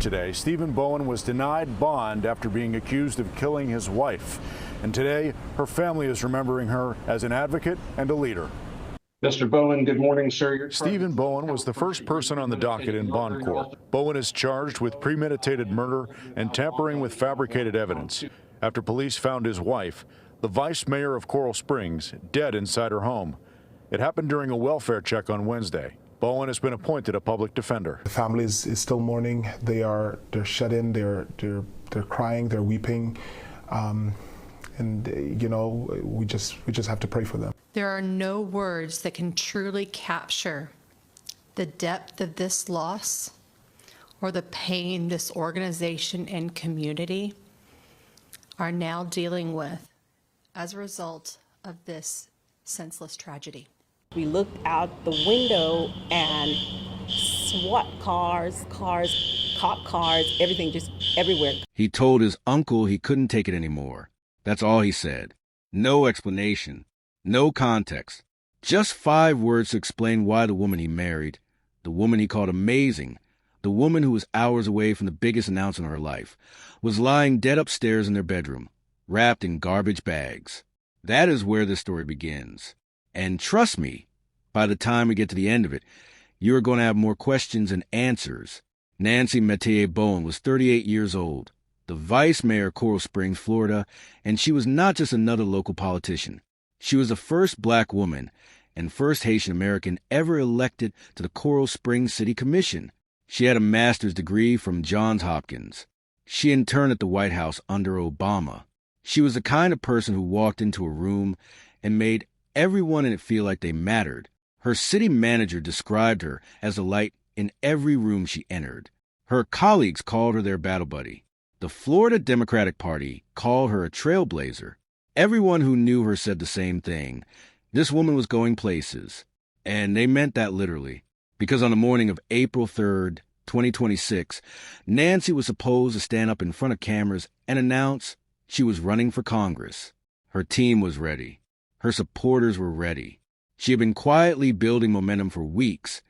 Today, Stephen Bowen was denied bond after being accused of killing his wife. And today, her family is remembering her as an advocate and a leader. Mr. Bowen, good morning, sir. Stephen Bowen was the first person on the docket in bond court. Bowen is charged with premeditated murder and tampering with fabricated evidence after police found his wife, the vice mayor of Coral Springs, dead inside her home. It happened during a welfare check on Wednesday. Bowen has been appointed a public defender. The family is still mourning. They're shut in. They're crying. They're weeping, and you know, we just have to pray for them. There are no words that can truly capture the depth of this loss or the pain this organization and community are now dealing with as a result of this senseless tragedy. We looked out the window and SWAT cars, cop cars, everything just everywhere. He told his uncle he couldn't take it anymore. That's all he said. No explanation, no context. Just 5 words to explain why the woman he married, the woman he called amazing, the woman who was hours away from the biggest announcement of her life, was lying dead upstairs in their bedroom, wrapped in garbage bags. That is where this story begins. And trust me, by the time we get to the end of it, you are going to have more questions than answers. Nancy Metayer Bowen was 38 years old, the vice mayor of Coral Springs, Florida, and she was not just another local politician. She was the first black woman and first Haitian American ever elected to the Coral Springs City Commission. She had a master's degree from Johns Hopkins. She interned at the White House under Obama. She was the kind of person who walked into a room and made everyone in it feel like they mattered. Her city manager described her as a light in every room she entered. Her colleagues called her their battle buddy. The Florida Democratic Party called her a trailblazer. Everyone who knew her said the same thing. This woman was going places. And they meant that literally. Because on the morning of April 3rd, 2026, Nancy was supposed to stand up in front of cameras and announce she was running for Congress. Her team was ready. Her supporters were ready. She had been quietly building momentum for weeks,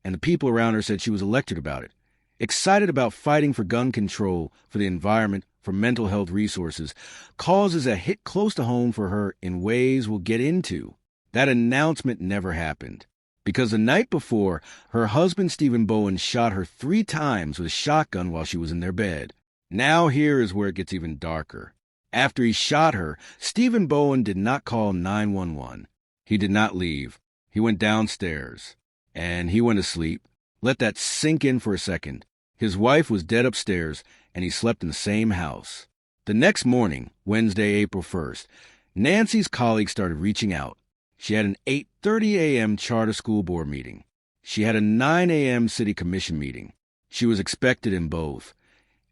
and the people around her said she was electric about it, excited about fighting for gun control, for the environment, for mental health resources, causes that hit close to home for her in ways we'll get into. That announcement never happened, because the night before, her husband Stephen Bowen shot her 3 times with a shotgun while she was in their bed. Now here is where it gets even darker. After he shot her, Stephen Bowen did not call 911. He did not leave. He went downstairs. And he went to sleep. Let that sink in for a second. His wife was dead upstairs, and he slept in the same house. The next morning, Wednesday, April 1st, Nancy's colleagues started reaching out. She had an 8:30 a.m. charter school board meeting. She had a 9 a.m. city commission meeting. She was expected in both.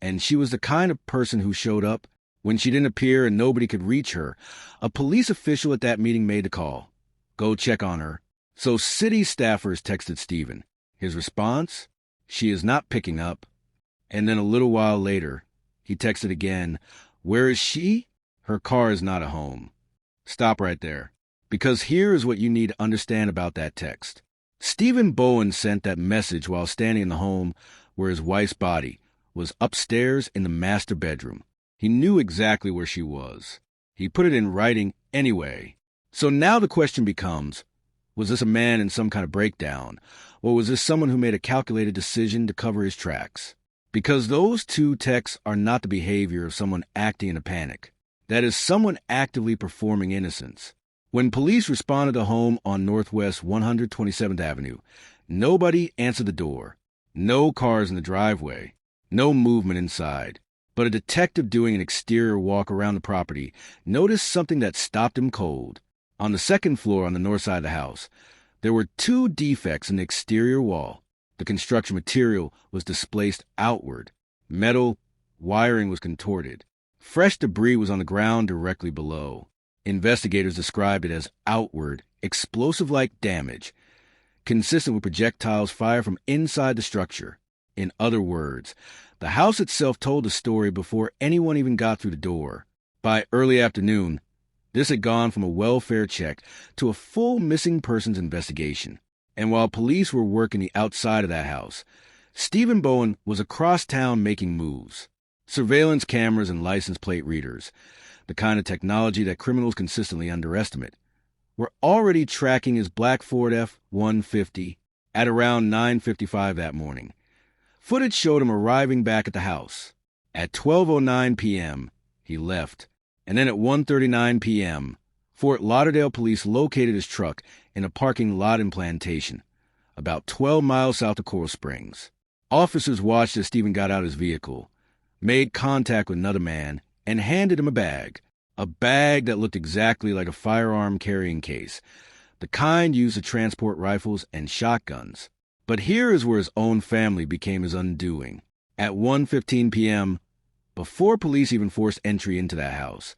And she was the kind of person who showed up. When she didn't appear and nobody could reach her, a police official at that meeting made the call. Go check on her. So city staffers texted Stephen. His response? She is not picking up. And then a little while later, he texted again. Where is she? Her car is not at home. Stop right there. Because here is what you need to understand about that text. Stephen Bowen sent that message while standing in the home where his wife's body was upstairs in the master bedroom. He knew exactly where she was. He put it in writing anyway. So now the question becomes, was this a man in some kind of breakdown, or was this someone who made a calculated decision to cover his tracks? Because those 2 texts are not the behavior of someone acting in a panic. That is someone actively performing innocence. When police responded to home on Northwest 127th Avenue, nobody answered the door. No cars in the driveway. No movement inside. But a detective doing an exterior walk around the property noticed something that stopped him cold. On the 2nd floor on the north side of the house, there were 2 defects in the exterior wall. The construction material was displaced outward. Metal wiring was contorted. Fresh debris was on the ground directly below. Investigators described it as outward, explosive-like damage, consistent with projectiles fired from inside the structure. In other words, the house itself told the story before anyone even got through the door. By early afternoon, this had gone from a welfare check to a full missing persons investigation. And while police were working the outside of that house, Stephen Bowen was across town making moves. Surveillance cameras and license plate readers, the kind of technology that criminals consistently underestimate, were already tracking his black Ford F-150 at around 9:55 that morning. Footage showed him arriving back at the house. At 12:09 p.m., he left, and then at 1:39 p.m., Fort Lauderdale police located his truck in a parking lot in Plantation, about 12 miles south of Coral Springs. Officers watched as Stephen got out his vehicle, made contact with another man, and handed him a bag that looked exactly like a firearm carrying case, the kind used to transport rifles and shotguns. But here is where his own family became his undoing. At 1:15 p.m., before police even forced entry into that house,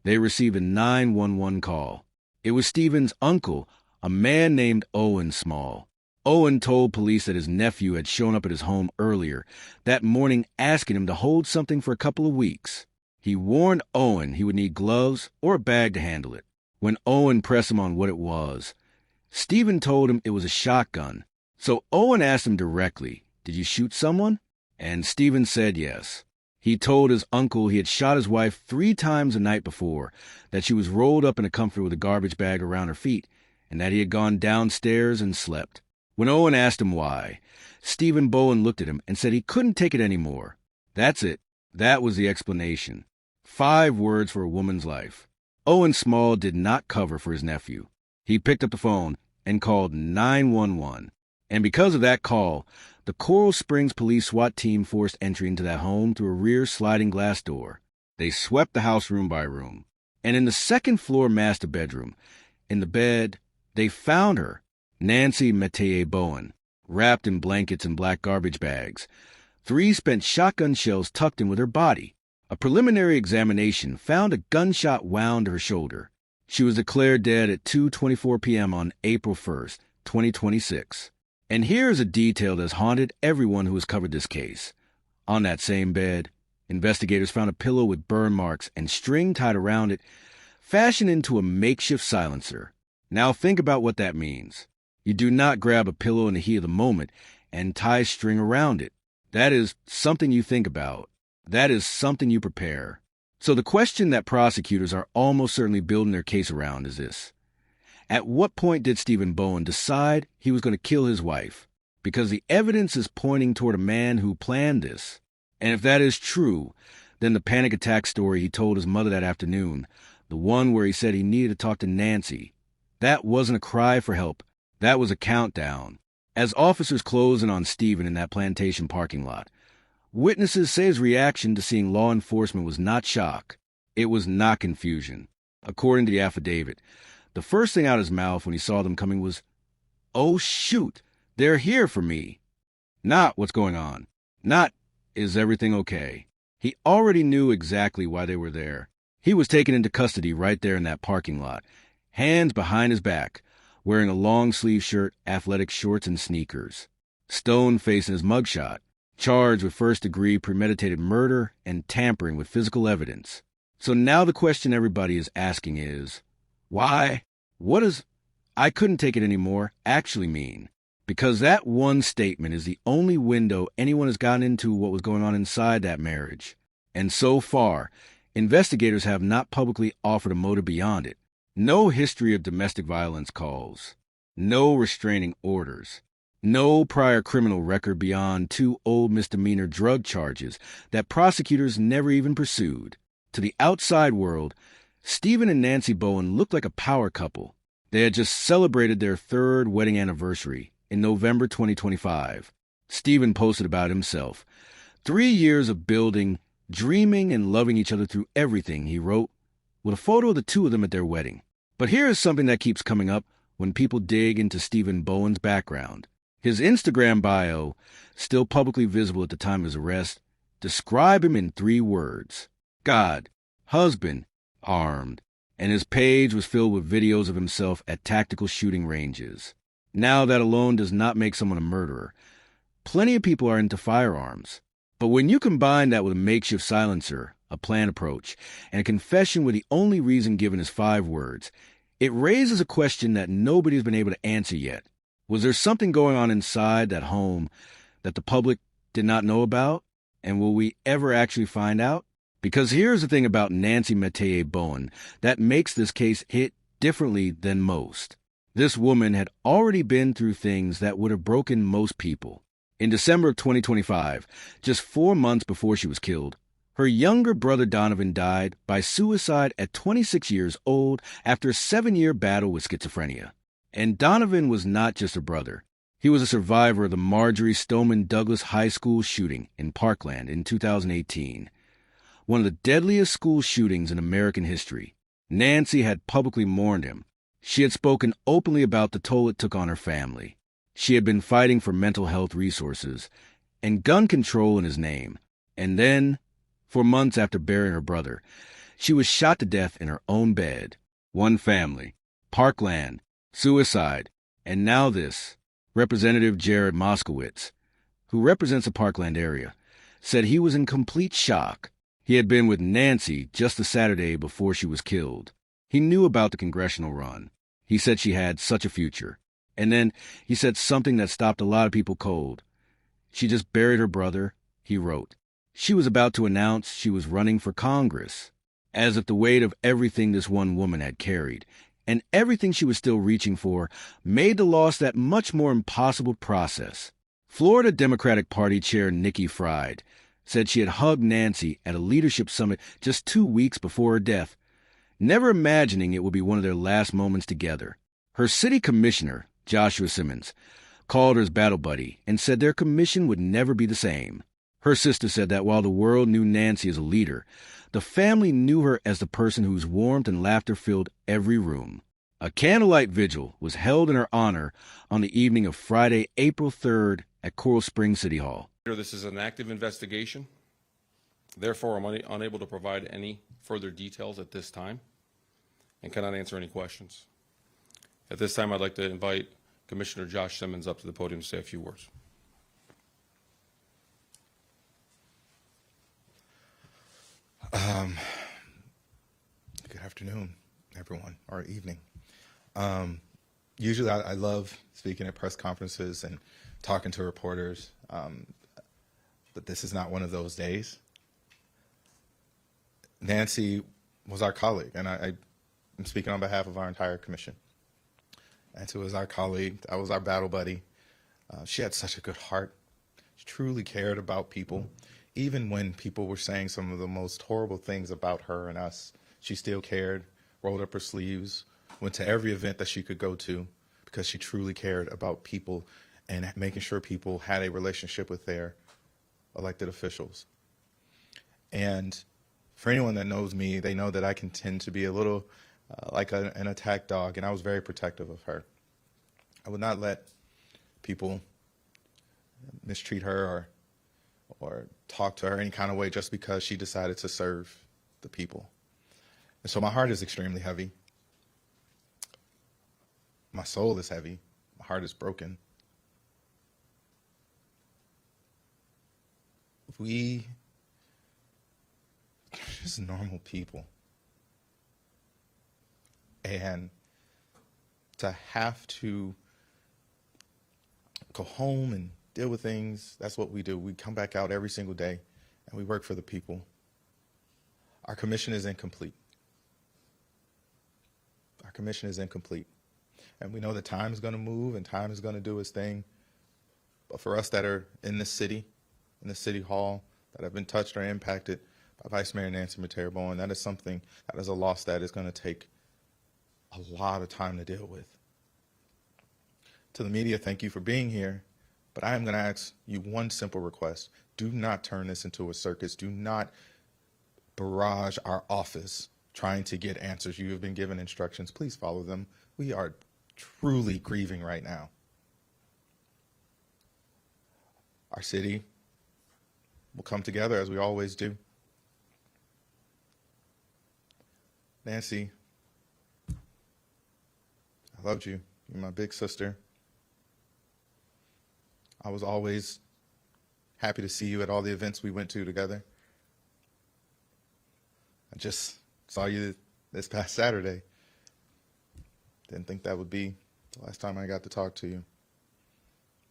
they received a 911 call. It was Stephen's uncle, a man named Owen Small. Owen told police that his nephew had shown up at his home earlier that morning asking him to hold something for a couple of weeks. He warned Owen he would need gloves or a bag to handle it. When Owen pressed him on what it was, Stephen told him it was a shotgun. So Owen asked him directly, "Did you shoot someone?" And Stephen said yes. He told his uncle he had shot his wife 3 times the night before, that she was rolled up in a comforter with a garbage bag around her feet, and that he had gone downstairs and slept. When Owen asked him why, Stephen Bowen looked at him and said he couldn't take it anymore. That's it. That was the explanation. 5 words for a woman's life. Owen Small did not cover for his nephew. He picked up the phone and called 911. And because of that call, the Coral Springs police SWAT team forced entry into that home through a rear sliding glass door. They swept the house room by room. And in the second-floor master bedroom, in the bed, they found her, Nancy Metayer Bowen, wrapped in blankets and black garbage bags. 3 spent shotgun shells tucked in with her body. A preliminary examination found a gunshot wound to her shoulder. She was declared dead at 2:24 p.m. on April 1st, 2026. And here's a detail that's haunted everyone who has covered this case. On that same bed, investigators found a pillow with burn marks and string tied around it, fashioned into a makeshift silencer. Now think about what that means. You do not grab a pillow in the heat of the moment and tie string around it. That is something you think about. That is something you prepare. So the question that prosecutors are almost certainly building their case around is this. At what point did Stephen Bowen decide he was going to kill his wife? Because the evidence is pointing toward a man who planned this. And if that is true, then the panic attack story he told his mother that afternoon, the one where he said he needed to talk to Nancy, that wasn't a cry for help. That was a countdown. As officers closed in on Stephen in that Plantation parking lot, witnesses say his reaction to seeing law enforcement was not shock. It was not confusion. According to the affidavit, the first thing out of his mouth when he saw them coming was, "Oh, shoot, they're here for me." Not, "What's going on?" Not, "Is everything okay?" He already knew exactly why they were there. He was taken into custody right there in that parking lot, hands behind his back, wearing a long-sleeve shirt, athletic shorts, and sneakers. Stone facing his mugshot, charged with first-degree premeditated murder and tampering with physical evidence. So now the question everybody is asking is, why? What does "I couldn't take it anymore" actually mean? Because that one statement is the only window anyone has gotten into what was going on inside that marriage. And so far, investigators have not publicly offered a motive beyond it. No history of domestic violence calls. No restraining orders. No prior criminal record beyond 2 old misdemeanor drug charges that prosecutors never even pursued. To the outside world, Stephen and Nancy Bowen looked like a power couple. They had just celebrated their 3rd wedding anniversary in November 2025. Stephen posted about himself. 3 years of building, dreaming, and loving each other through everything, he wrote, with a photo of the 2 of them at their wedding. But here is something that keeps coming up when people dig into Stephen Bowen's background. His Instagram bio, still publicly visible at the time of his arrest, describe him in 3 words: God, husband, armed. And his page was filled with videos of himself at tactical shooting ranges. Now that alone does not make someone a murderer. Plenty of people are into firearms. But when you combine that with a makeshift silencer, a planned approach, and a confession where the only reason given is 5 words, it raises a question that nobody has been able to answer yet. Was there something going on inside that home that the public did not know about? And will we ever actually find out? Because here's the thing about Nancy Metayer Bowen that makes this case hit differently than most. This woman had already been through things that would have broken most people. In December of 2025, just 4 months before she was killed, her younger brother Donovan died by suicide at 26 years old after a 7-year battle with schizophrenia. And Donovan was not just a brother. He was a survivor of the Marjorie Stoneman Douglas High School shooting in Parkland in 2018, one of the deadliest school shootings in American history. Nancy had publicly mourned him. She had spoken openly about the toll it took on her family. She had been fighting for mental health resources and gun control in his name. And then, for months after burying her brother, she was shot to death in her own bed. One family, Parkland, suicide, and now this. Representative Jared Moskowitz, who represents the Parkland area, said he was in complete shock. He had been with Nancy just the Saturday before she was killed. He knew about the congressional run. He said she had such a future. And then he said something that stopped a lot of people cold. She just buried her brother, he wrote. She was about to announce she was running for Congress, as if the weight of everything this one woman had carried and everything she was still reaching for made the loss that much more impossible process. Florida Democratic Party Chair Nikki Fried said she had hugged Nancy at a leadership summit just 2 weeks before her death, never imagining it would be one of their last moments together. Her city commissioner, Joshua Simmons, called her his battle buddy and said their commission would never be the same. Her sister said that while the world knew Nancy as a leader, the family knew her as the person whose warmth and laughter filled every room. A candlelight vigil was held in her honor on the evening of Friday, April 3rd at Coral Springs City Hall. This is an active investigation. Therefore, I'm unable to provide any further details at this time and cannot answer any questions. At this time, I'd like to invite Commissioner Josh Simmons up to the podium to say a few words. Good afternoon, everyone, or evening. Usually I love speaking at press conferences and talking to reporters, but this is not one of those days. Nancy was our colleague, and I'm speaking on behalf of our entire commission. Nancy was our colleague. I was our battle buddy. She had such a good heart. She truly cared about people. Even when people were saying some of the most horrible things about her and us, she still cared, rolled up her sleeves, went to every event that she could go to because she truly cared about people and making sure people had a relationship with their elected officials. And for anyone that knows me, they know that I can tend to be a little like an attack dog, and I was very protective of her. I would not let people mistreat her or talk to her any kind of way just because she decided to serve the people. And so my heart is extremely heavy. My soul is heavy. My heart is broken. We are just normal people. And to have to go home and deal with things, that's what we do. We come back out every single day and we work for the people. Our commission is incomplete. Our commission is incomplete. And we know that time is going to move and time is going to do its thing. But for us that are in this city, in the city hall, that have been touched or impacted by Vice Mayor Nancy Metayer Bowen, that is something, that is a loss that is going to take a lot of time to deal with. To the media, thank you for being here. But I am going to ask you one simple request. Do not turn this into a circus. Do not barrage our office trying to get answers. You have been given instructions. Please follow them. We are truly grieving right now. Our city will come together as we always do. Nancy, I loved you. You're my big sister. I was always happy to see you at all the events we went to together. I just saw you this past Saturday. Didn't think that would be the last time I got to talk to you.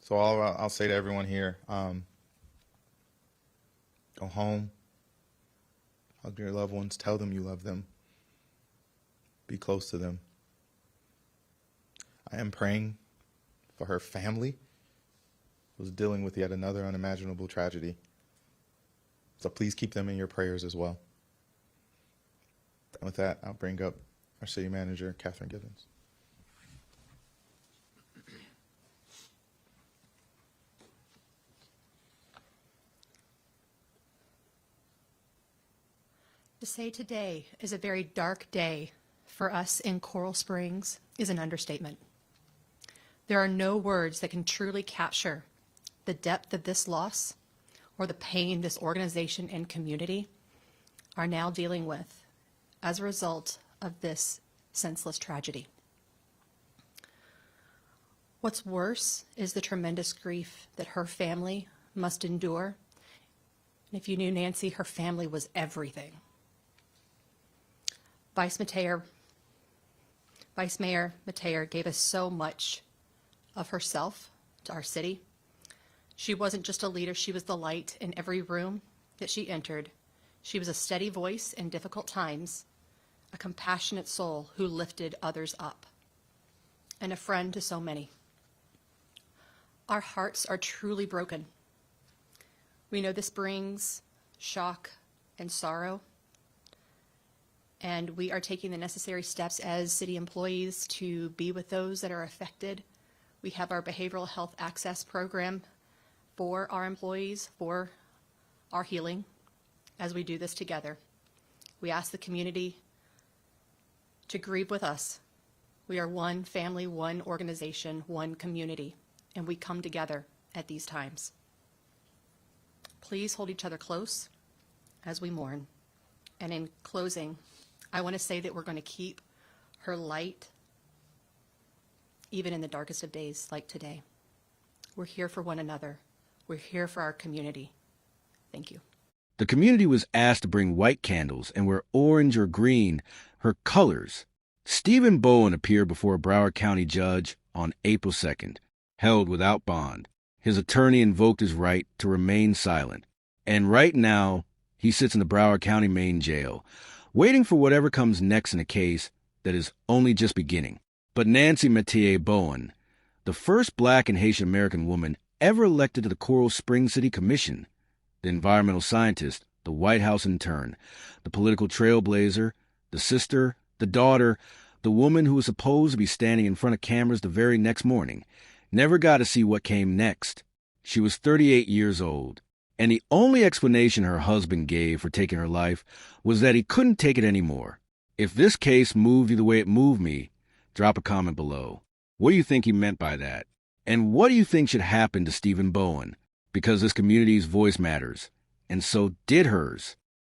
So all I'll say to everyone here, go home, hug your loved ones, tell them you love them, be close to them. I am praying for her family, who's dealing with yet another unimaginable tragedy. So please keep them in your prayers as well. And with that, I'll bring up our city manager, Catherine Gibbons. To say today is a very dark day for us in Coral Springs is an understatement. There are no words that can truly capture the depth of this loss or the pain this organization and community are now dealing with as a result of this senseless tragedy. What's worse is the tremendous grief that her family must endure. And if you knew Nancy, her family was everything. Vice Mayor Metayer gave us so much of herself to our city. She wasn't just a leader, she was the light in every room that she entered. She was a steady voice in difficult times, a compassionate soul who lifted others up, and a friend to so many. Our hearts are truly broken. We know this brings shock and sorrow, and we are taking the necessary steps as city employees to be with those that are affected. We have our behavioral health access program for our employees, for our healing, as we do this together. We ask the community to grieve with us. We are one family, one organization, one community, and we come together at these times. Please hold each other close as we mourn. And in closing, I want to say that we're going to keep her light even in the darkest of days like today. We're here for one another. We're here for our community. Thank you. The community was asked to bring white candles and wear orange or green, her colors. Stephen Bowen appeared before a Broward County judge on April 2nd, held without bond. His attorney invoked his right to remain silent. And right now, he sits in the Broward County main jail, waiting for whatever comes next in a case that is only just beginning. But Nancy Metayer Bowen, the first Black and Haitian American woman ever elected to the Coral Springs City Commission, the environmental scientist, the White House intern, the political trailblazer, the sister, the daughter, the woman who was supposed to be standing in front of cameras the very next morning, never got to see what came next. She was 38 years old, and the only explanation her husband gave for taking her life was that he couldn't take it anymore. If this case moved you the way it moved me, drop a comment below. What do you think he meant by that? And what do you think should happen to Stephen Bowen? Because this community's voice matters, and so did hers.